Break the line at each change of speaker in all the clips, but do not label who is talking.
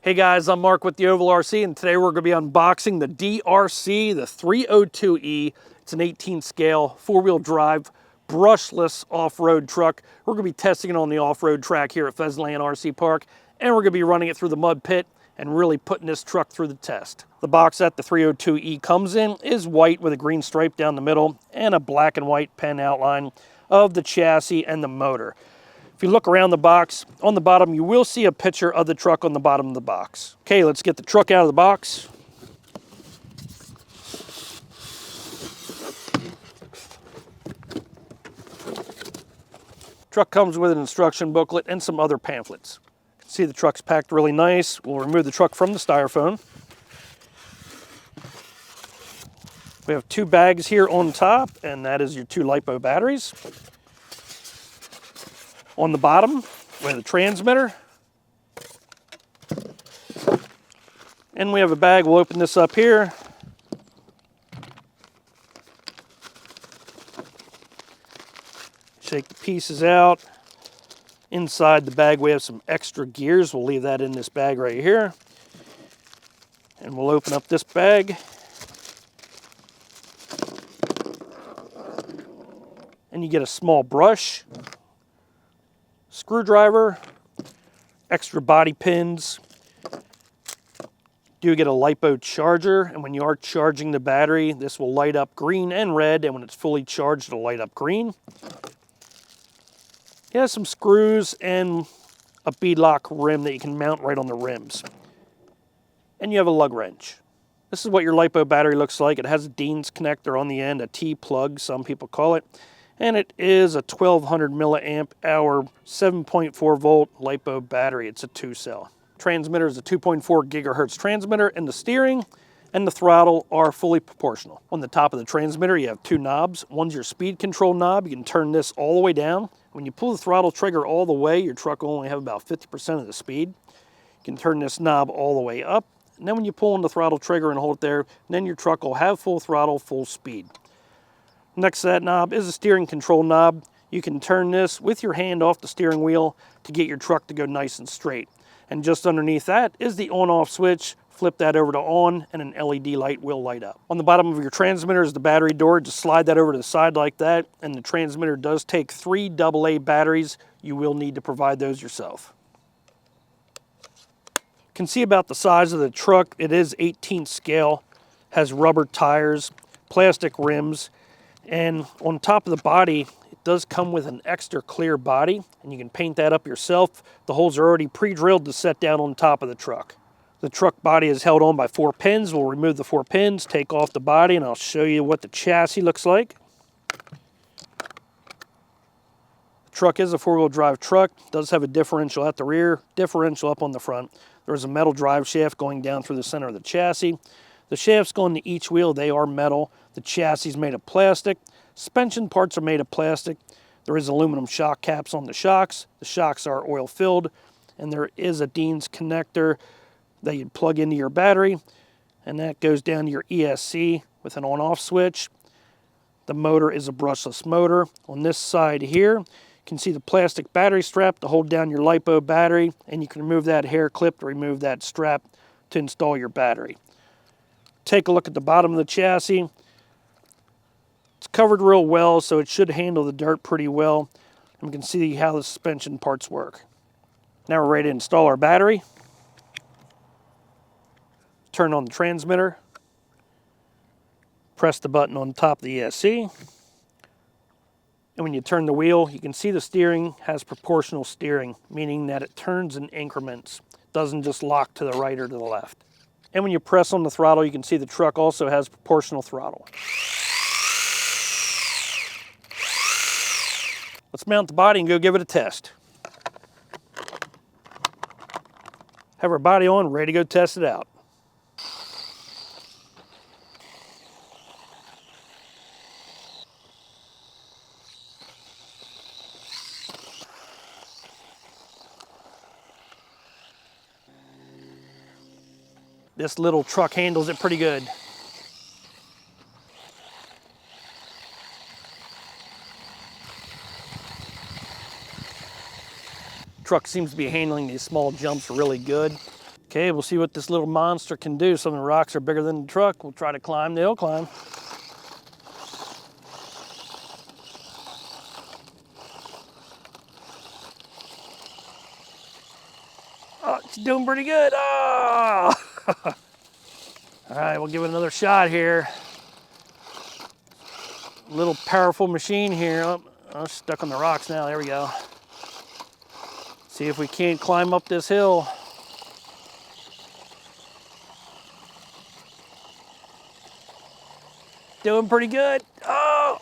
Hey guys, I'm Mark with the Ovalrc, and today we're going to be unboxing the DEERC, the 302E. It's an 18 scale, four-wheel drive, brushless off-road truck. We're going to be testing it on the off-road track here at Pheasantland RC Park, and we're going to be running it through the mud pit and really putting this truck through the test. The box that the 302E comes in is white with a green stripe down the middle and a black and white pen outline of the chassis and the motor. If you look around the box, on the bottom you will see a picture of the truck on the bottom of the box. Okay, let's get the truck out of the box. Truck comes with an instruction booklet and some other pamphlets. You can see the truck's packed really nice. We'll remove the truck from the styrofoam. We have two bags here on top, and that is your two LiPo batteries. On the bottom, we have the transmitter. And we have a bag. We'll open this up here. Shake the pieces out. Inside the bag, we have some extra gears. We'll leave that in this bag right here. And we'll open up this bag. And you get a small brush, screwdriver, extra body pins. You do get a LiPo charger, and when you are charging the battery, this will light up green and red, and when it's fully charged, it'll light up green. It has some screws and a beadlock rim that you can mount right on the rims. And you have a lug wrench. This is what your LiPo battery looks like. It has a Dean's connector on the end, a T-plug, some people call it. And it is a 1200 milliamp hour, 7.4 volt LiPo battery. It's a 2-cell. Transmitter is a 2.4 gigahertz transmitter, and the steering and the throttle are fully proportional. On the top of the transmitter, you have two knobs. One's your speed control knob. You can turn this all the way down. When you pull the throttle trigger all the way, your truck will only have about 50% of the speed. You can turn this knob all the way up. And then when you pull on the throttle trigger and hold it there, then your truck will have full throttle, full speed. Next to that knob is a steering control knob. You can turn this with your hand off the steering wheel to get your truck to go nice and straight. And just underneath that is the on-off switch. Flip that over to on and an LED light will light up. On the bottom of your transmitter is the battery door. Just slide that over to the side like that, and the transmitter does take 3 AA batteries. You will need to provide those yourself. You can see about the size of the truck. It is 18 scale, has rubber tires, plastic rims, and on top of the body, it does come with an extra clear body, and you can paint that up yourself. The holes are already pre-drilled to set down on top of the truck. The truck body is held on by 4 pins. We'll remove the 4 pins, take off the body, and I'll show you what the chassis looks like. The truck is a 4-wheel drive truck. It does have a differential at the rear, differential up on the front. There's a metal drive shaft going down through the center of the chassis. The shafts go into each wheel. They are metal. The chassis is made of plastic. Suspension parts are made of plastic. There is aluminum shock caps on the shocks. The shocks are oil filled, and there is a Dean's connector that you'd plug into your battery, and that goes down to your ESC with an on-off switch. The motor is a brushless motor. On this side here, you can see the plastic battery strap to hold down your LiPo battery, and you can remove that hair clip to remove that strap to install your battery. Take a look at the bottom of the chassis. It's covered real well, so it should handle the dirt pretty well. And we can see how the suspension parts work. Now we're ready to install our battery. Turn on the transmitter. Press the button on top of the ESC. And when you turn the wheel, you can see the steering has proportional steering, meaning that it turns in increments. It doesn't just lock to the right or to the left. And when you press on the throttle, you can see the truck also has proportional throttle. Let's mount the body and go give it a test. Have our body on, ready to go test it out. This little truck handles it pretty good. Truck seems to be handling these small jumps really good. Okay, we'll see what this little monster can do. Some of the rocks are bigger than the truck. We'll try to climb the hill climb. Oh, it's doing pretty good. Oh! All right, we'll give it another shot here. Little powerful machine here. Oh, I'm stuck on the rocks now. There we go. See if we can't climb up this hill. Doing pretty good. Oh!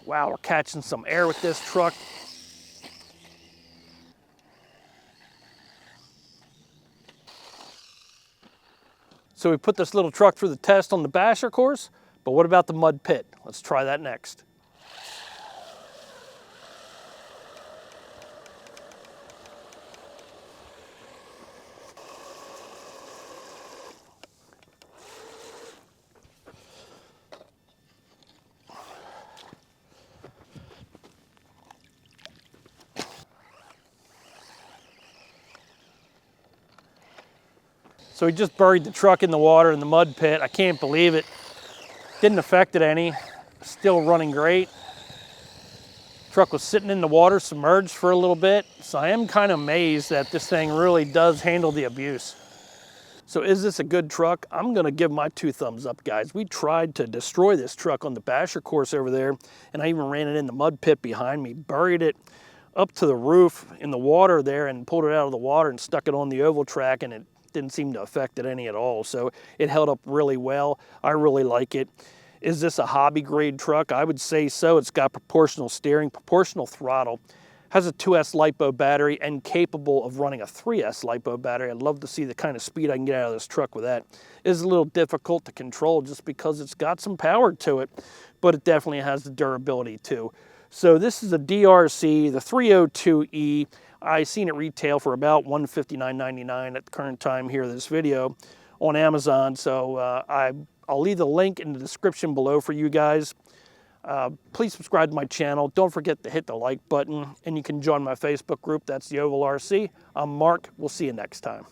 Wow, we're catching some air with this truck. So we put this little truck through the test on the basher course, but what about the mud pit? Let's try that next. So we just buried the truck in the water in the mud pit. I can't believe it. Didn't affect it any. Still running great. Truck was sitting in the water submerged for a little bit. So I am kind of amazed that this thing really does handle the abuse. So is this a good truck? I'm gonna give my 2 thumbs up, guys. We tried to destroy this truck on the basher course over there, and I even ran it in the mud pit behind me, buried it up to the roof in the water there and pulled it out of the water and stuck it on the oval track, and it didn't seem to affect it any at all. So it held up really well. I really like it. Is this a hobby grade truck? I would say so. It's got proportional steering, proportional throttle, has a 2S LiPo battery, and capable of running a 3S LiPo battery. I'd love to see the kind of speed I can get out of this truck with that. It is a little difficult to control just because it's got some power to it, but it definitely has the durability too. So this is a DRC, the 302E. I seen it retail for about $159.99 at the current time here of this video on Amazon. So I'll leave the link in the description below for you guys. Please subscribe to my channel. Don't forget to hit the like button, and you can join my Facebook group. That's the Ovalrc. I'm Mark. We'll see you next time.